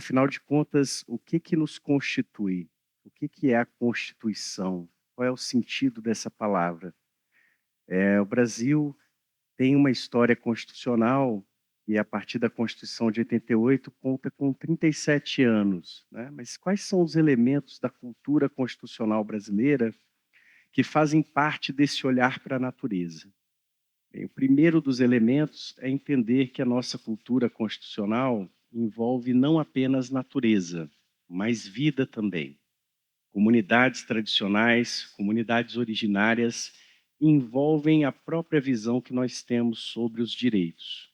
Afinal de contas, o que que nos constitui? O que que é a Constituição? Qual é o sentido dessa palavra? O Brasil tem uma história constitucional e a partir da Constituição de 88 conta com 37 anos, né? Mas quais são os elementos da cultura constitucional brasileira que fazem parte desse olhar para a natureza? Bem, o primeiro dos elementos é entender que a nossa cultura constitucional envolve não apenas natureza, mas vida também. Comunidades tradicionais, comunidades originárias, envolvem a própria visão que nós temos sobre os direitos.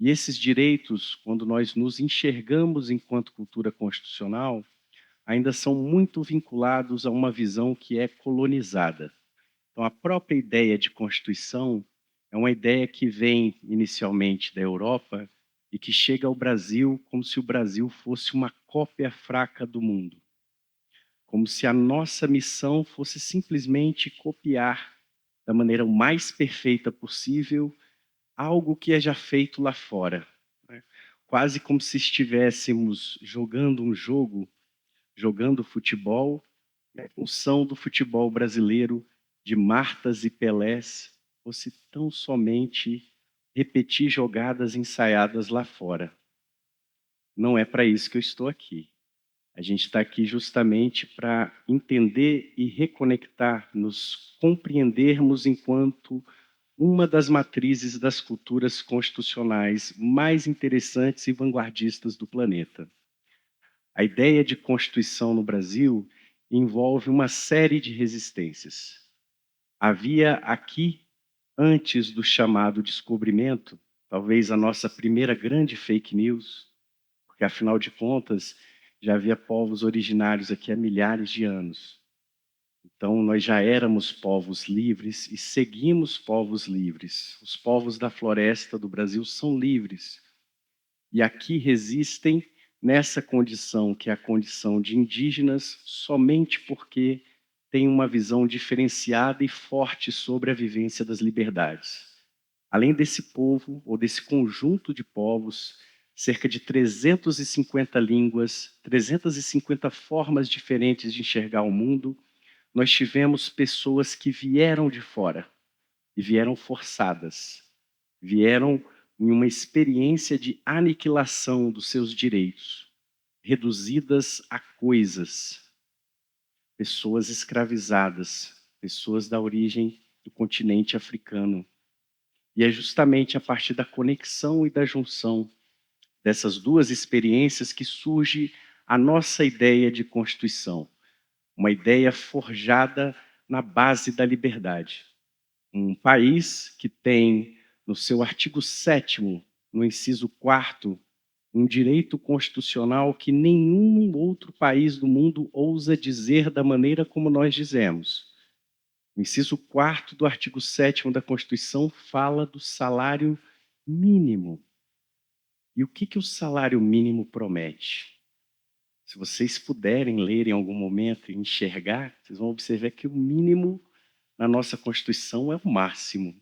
E esses direitos, quando nós nos enxergamos enquanto cultura constitucional, ainda são muito vinculados a uma visão que é colonizada. Então, a própria ideia de Constituição é uma ideia que vem inicialmente da Europa e que chega ao Brasil como se o Brasil fosse uma cópia fraca do mundo. Como se a nossa missão fosse simplesmente copiar da maneira mais perfeita possível algo que é já feito lá fora, né? Quase como se estivéssemos jogando um jogo, jogando futebol, e a função do futebol brasileiro de Martas e Pelés fosse tão somente repetir jogadas ensaiadas lá fora. Não é para isso que eu estou aqui. A gente está aqui justamente para entender e reconectar, nos compreendermos enquanto uma das matrizes das culturas constitucionais mais interessantes e vanguardistas do planeta. A ideia de Constituição no Brasil envolve uma série de resistências. Havia aqui, antes do chamado descobrimento, talvez a nossa primeira grande fake news, porque afinal de contas já havia povos originários aqui há milhares de anos. Então nós já éramos povos livres e seguimos povos livres. Os povos da floresta do Brasil são livres. E aqui resistem nessa condição, que é a condição de indígenas, somente porque têm uma visão diferenciada e forte sobre a vivência das liberdades. Além desse povo, ou desse conjunto de povos, cerca de 350 línguas, 350 formas diferentes de enxergar o mundo, nós tivemos pessoas que vieram de fora, e vieram forçadas, vieram em uma experiência de aniquilação dos seus direitos, reduzidas a coisas, pessoas escravizadas, pessoas da origem do continente africano. E é justamente a partir da conexão e da junção dessas duas experiências que surge a nossa ideia de Constituição, uma ideia forjada na base da liberdade. Um país que tem no seu artigo 7º, no inciso 4º, um direito constitucional que nenhum outro país do mundo ousa dizer da maneira como nós dizemos. O inciso 4º do artigo 7º da Constituição fala do salário mínimo. E o que que o salário mínimo promete? Se vocês puderem ler em algum momento e enxergar, vocês vão observar que o mínimo na nossa Constituição é o máximo.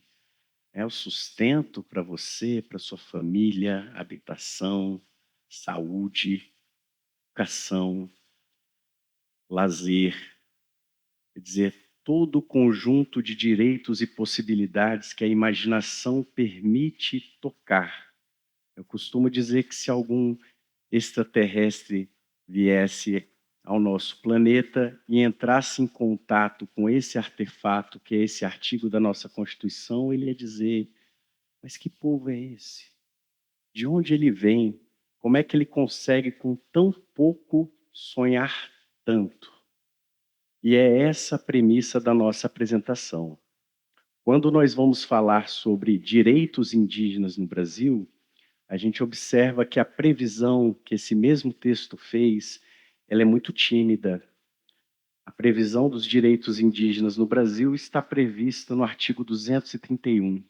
É o sustento para você, para sua família, habitação, saúde, educação, lazer. Quer dizer, todo o conjunto de direitos e possibilidades que a imaginação permite tocar. Eu costumo dizer que se algum extraterrestre viesse ao nosso planeta e entrasse em contato com esse artefato, que é esse artigo da nossa Constituição, ele ia dizer: mas que povo é esse? De onde ele vem? Como é que ele consegue, com tão pouco, sonhar tanto? E é essa a premissa da nossa apresentação. Quando nós vamos falar sobre direitos indígenas no Brasil, a gente observa que a previsão que esse mesmo texto fez, ela é muito tímida. A previsão dos direitos indígenas no Brasil está prevista no artigo 231.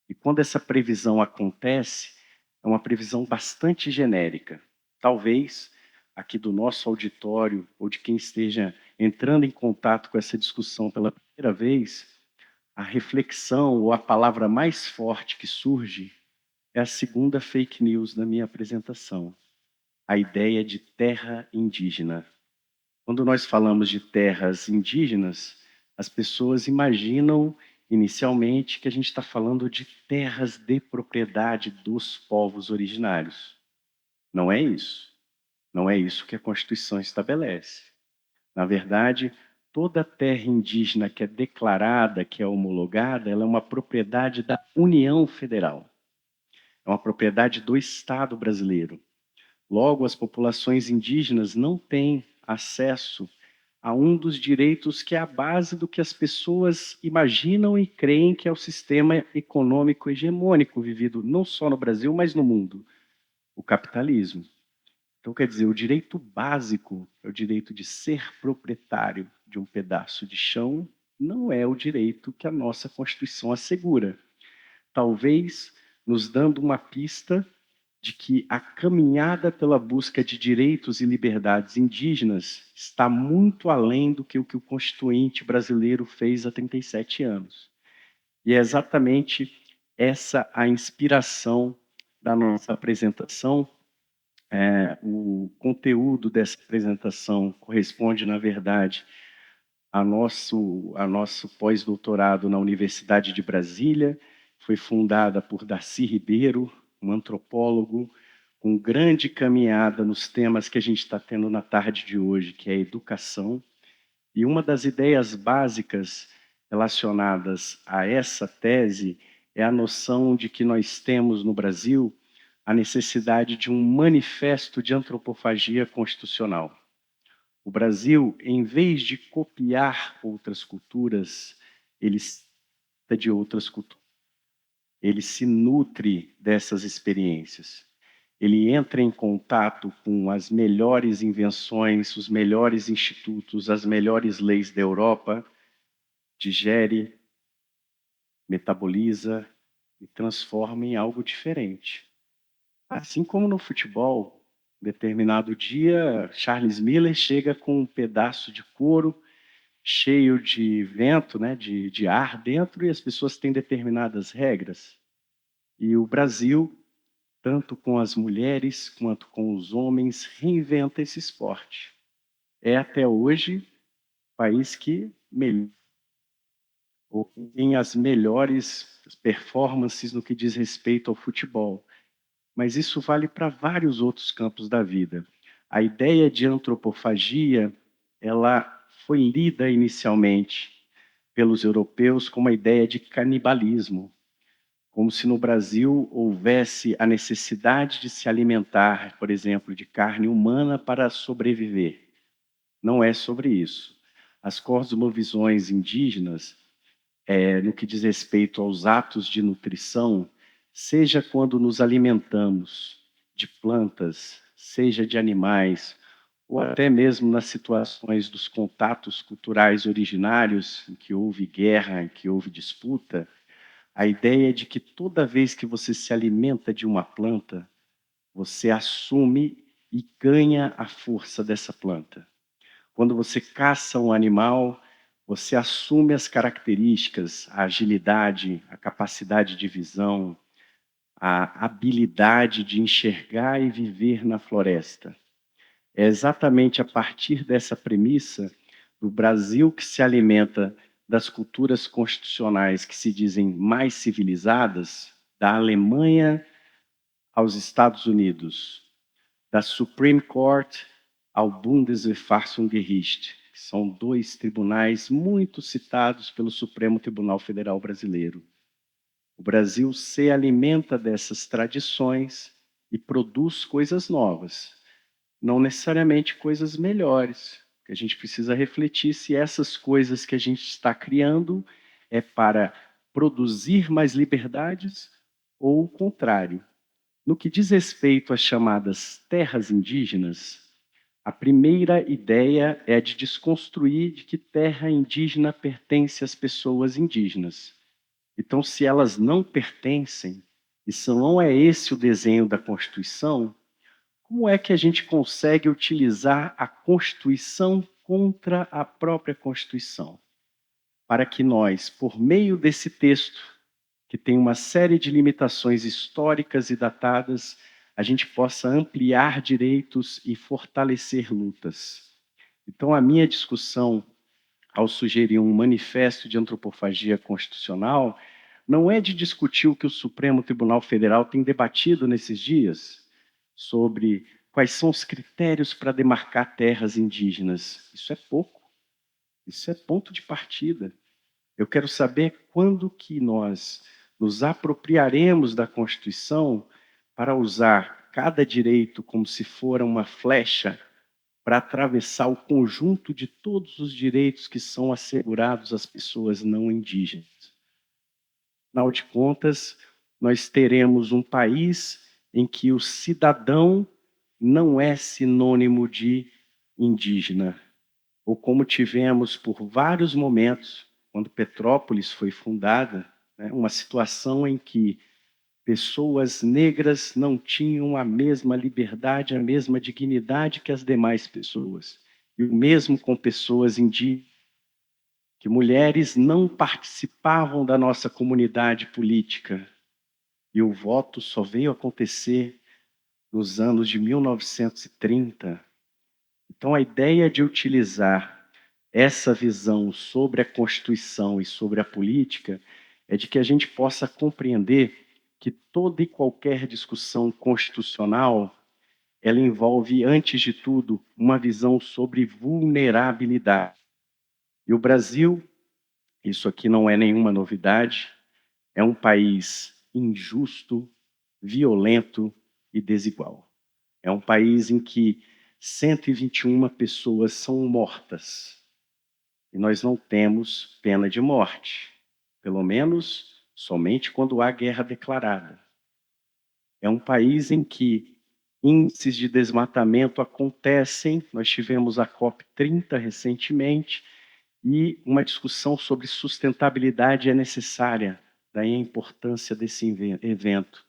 E quando essa previsão acontece, é uma previsão bastante genérica. Talvez aqui do nosso auditório, ou de quem esteja entrando em contato com essa discussão pela primeira vez, a reflexão ou a palavra mais forte que surge é a segunda fake news da minha apresentação. a ideia de terra indígena. Quando nós falamos de terras indígenas, as pessoas imaginam inicialmente que a gente está falando de terras de propriedade dos povos originários. Não é isso. Não é isso que a Constituição estabelece. Na verdade, toda terra indígena que é declarada, que é homologada, ela é uma propriedade da União Federal. É uma propriedade do Estado brasileiro. Logo, as populações indígenas não têm acesso a um dos direitos que é a base do que as pessoas imaginam e creem que é o sistema econômico hegemônico vivido não só no Brasil, mas no mundo, o capitalismo. Então, quer dizer, o direito básico é o direito de ser proprietário de um pedaço de chão, não é o direito que a nossa Constituição assegura. Talvez nos dando uma pista de que a caminhada pela busca de direitos e liberdades indígenas está muito além do que o Constituinte brasileiro fez há 37 anos. E é exatamente essa a inspiração da nossa apresentação. O conteúdo dessa apresentação corresponde, na verdade, a nosso pós-doutorado na Universidade de Brasília. Foi fundada por Darcy Ribeiro, um antropólogo com grande caminhada nos temas que a gente está tendo na tarde de hoje, que é a educação. E uma das ideias básicas relacionadas a essa tese é a noção de que nós temos no Brasil a necessidade de um manifesto de antropofagia constitucional. O Brasil, em vez de copiar outras culturas, ele de outras culturas. Ele se nutre dessas experiências. Ele entra em contato com as melhores invenções, os melhores institutos, as melhores leis da Europa, digere, metaboliza e transforma em algo diferente. Assim como no futebol, determinado dia, Charles Miller chega com um pedaço de couro cheio de vento, né, de ar dentro, e as pessoas têm determinadas regras. E o Brasil, tanto com as mulheres quanto com os homens, reinventa esse esporte. É até hoje o país que tem as melhores performances no que diz respeito ao futebol. Mas isso vale para vários outros campos da vida. A ideia de antropofagia, ela foi lida inicialmente pelos europeus como a ideia de canibalismo, como se no Brasil houvesse a necessidade de se alimentar, por exemplo, de carne humana para sobreviver. Não é sobre isso. As cosmovisões indígenas, no que diz respeito aos atos de nutrição, seja quando nos alimentamos de plantas, seja de animais, ou até mesmo nas situações dos contatos culturais originários, em que houve guerra, em que houve disputa, a ideia de que toda vez que você se alimenta de uma planta, você assume e ganha a força dessa planta. Quando você caça um animal, você assume as características, a agilidade, a capacidade de visão, a habilidade de enxergar e viver na floresta. É exatamente a partir dessa premissa do Brasil que se alimenta das culturas constitucionais que se dizem mais civilizadas, da Alemanha aos Estados Unidos, da Supreme Court ao Bundesverfassungsgericht, que são dois tribunais muito citados pelo Supremo Tribunal Federal Brasileiro. O Brasil se alimenta dessas tradições e produz coisas novas, não necessariamente coisas melhores. A gente precisa refletir se essas coisas que a gente está criando é para produzir mais liberdades ou o contrário. No que diz respeito às chamadas terras indígenas, a primeira ideia é de desconstruir de que terra indígena pertence às pessoas indígenas. Então, se elas não pertencem, e se não é esse o desenho da Constituição, como é que a gente consegue utilizar a Constituição contra a própria Constituição? Para que nós, por meio desse texto, que tem uma série de limitações históricas e datadas, a gente possa ampliar direitos e fortalecer lutas. Então, a minha discussão, ao sugerir um manifesto de antropofagia constitucional, não é de discutir o que o Supremo Tribunal Federal tem debatido nesses dias, sobre quais são os critérios para demarcar terras indígenas. Isso é pouco, isso é ponto de partida. Eu quero saber quando que nós nos apropriaremos da Constituição para usar cada direito como se for uma flecha para atravessar o conjunto de todos os direitos que são assegurados às pessoas não indígenas. Afinal de contas, nós teremos um país em que o cidadão não é sinônimo de indígena, ou como tivemos por vários momentos, quando Petrópolis foi fundada, né, uma situação em que pessoas negras não tinham a mesma liberdade, a mesma dignidade que as demais pessoas. E o mesmo com pessoas indígenas, que mulheres não participavam da nossa comunidade política. E o voto só veio acontecer nos anos de 1930. Então, a ideia de utilizar essa visão sobre a Constituição e sobre a política é de que a gente possa compreender que toda e qualquer discussão constitucional, ela envolve, antes de tudo, uma visão sobre vulnerabilidade. E o Brasil, isso aqui não é nenhuma novidade, é um país injusto, violento e desigual. É um país em que 121 pessoas são mortas. E nós não temos pena de morte, pelo menos somente quando há guerra declarada. É um país em que índices de desmatamento acontecem, nós tivemos a COP30 recentemente, e uma discussão sobre sustentabilidade é necessária, daí a importância desse evento.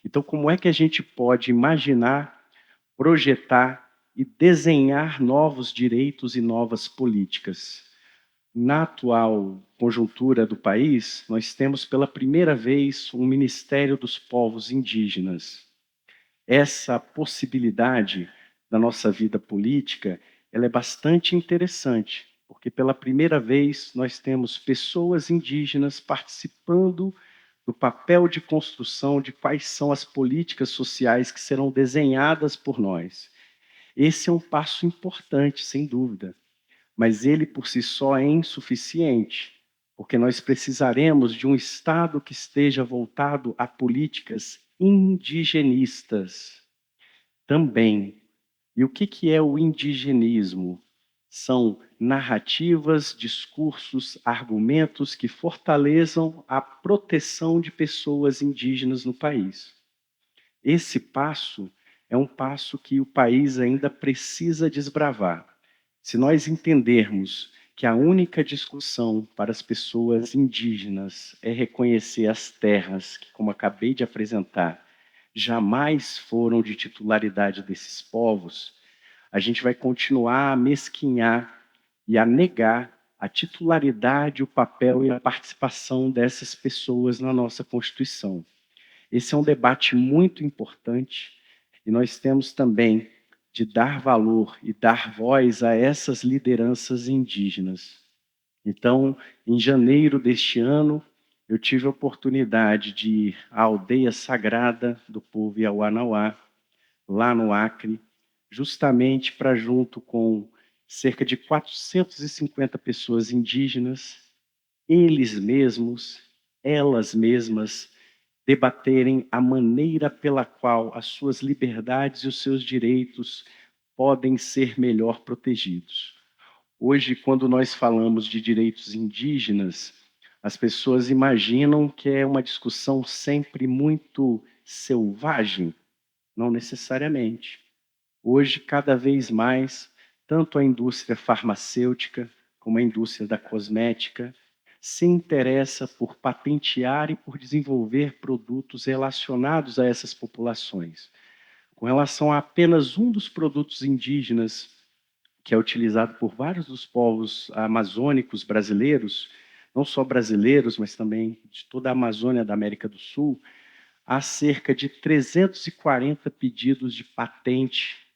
Então, como é que a gente pode imaginar, projetar e desenhar novos direitos e novas políticas? Na atual conjuntura do país, nós temos pela primeira vez um Ministério dos Povos Indígenas. Essa possibilidade da nossa vida política, ela é bastante interessante, porque pela primeira vez nós temos pessoas indígenas participando do papel de construção de quais são as políticas sociais que serão desenhadas por nós. Esse é um passo importante, sem dúvida, mas ele por si só é insuficiente, porque nós precisaremos de um Estado que esteja voltado a políticas indigenistas também. E o que é o indigenismo? São narrativas, discursos, argumentos que fortaleçam a proteção de pessoas indígenas no país. Esse passo é um passo que o país ainda precisa desbravar. Se nós entendermos que a única discussão para as pessoas indígenas é reconhecer as terras que, como acabei de apresentar, jamais foram de titularidade desses povos, a gente vai continuar a mesquinhar e a negar a titularidade, o papel e a participação dessas pessoas na nossa Constituição. Esse é um debate muito importante e nós temos também de dar valor e dar voz a essas lideranças indígenas. Então, em janeiro deste ano, eu tive a oportunidade de ir à aldeia sagrada do povo Iauanauá, lá no Acre, justamente para, junto com cerca de 450 pessoas indígenas, eles mesmos, elas mesmas, debaterem a maneira pela qual as suas liberdades e os seus direitos podem ser melhor protegidos. Hoje, quando nós falamos de direitos indígenas, as pessoas imaginam que é uma discussão sempre muito selvagem. Não necessariamente. Hoje, cada vez mais, tanto a indústria farmacêutica como a indústria da cosmética se interessa por patentear e por desenvolver produtos relacionados a essas populações. Com relação a apenas um dos produtos indígenas, que é utilizado por vários dos povos amazônicos brasileiros, não só brasileiros, mas também de toda a Amazônia da América do Sul, há cerca de 340 pedidos de patente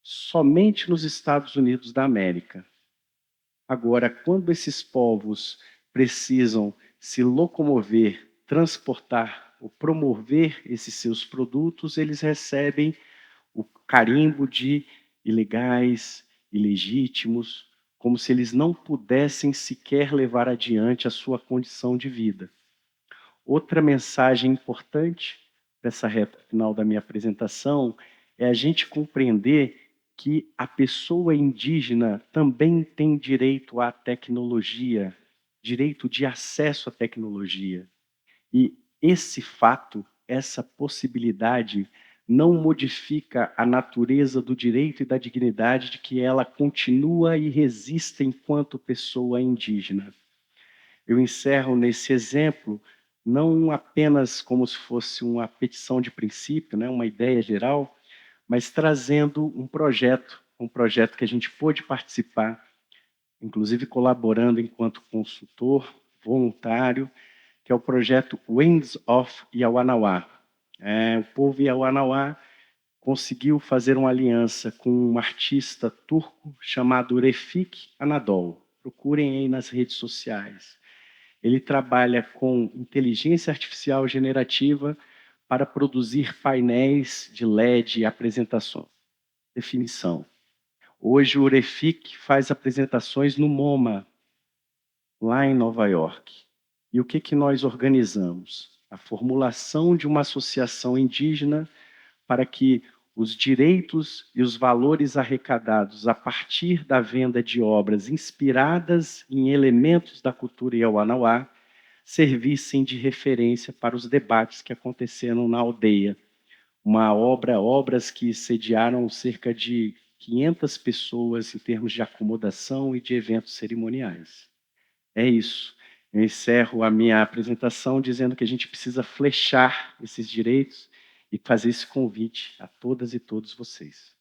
somente nos Estados Unidos da América. Agora, quando esses povos precisam se locomover, transportar ou promover esses seus produtos, eles recebem o carimbo de ilegais, ilegítimos, como se eles não pudessem sequer levar adiante a sua condição de vida. Outra mensagem importante dessa reta final da minha apresentação é a gente compreender que a pessoa indígena também tem direito à tecnologia, direito de acesso à tecnologia. E esse fato, essa possibilidade, não modifica a natureza do direito e da dignidade de que ela continua e resiste enquanto pessoa indígena. Eu encerro nesse exemplo, não apenas como se fosse uma petição de princípio, né, uma ideia geral, mas trazendo um projeto que a gente pôde participar, inclusive colaborando enquanto consultor voluntário, que é o projeto Winds of Yawanawá. O povo Yawanawá conseguiu fazer uma aliança com um artista turco chamado Refik Anadol. Procurem aí nas redes sociais. Ele trabalha com inteligência artificial generativa para produzir painéis de LED e apresentações. Definição. Hoje o Refik faz apresentações no MoMA, lá em Nova York. E o que nós organizamos? A formulação de uma associação indígena para que os direitos e os valores arrecadados a partir da venda de obras inspiradas em elementos da cultura Yawanawá servissem de referência para os debates que aconteceram na aldeia. Obras que sediaram cerca de 500 pessoas em termos de acomodação e de eventos cerimoniais. É isso. Eu encerro a minha apresentação dizendo que a gente precisa flechar esses direitos e fazer esse convite a todas e todos vocês.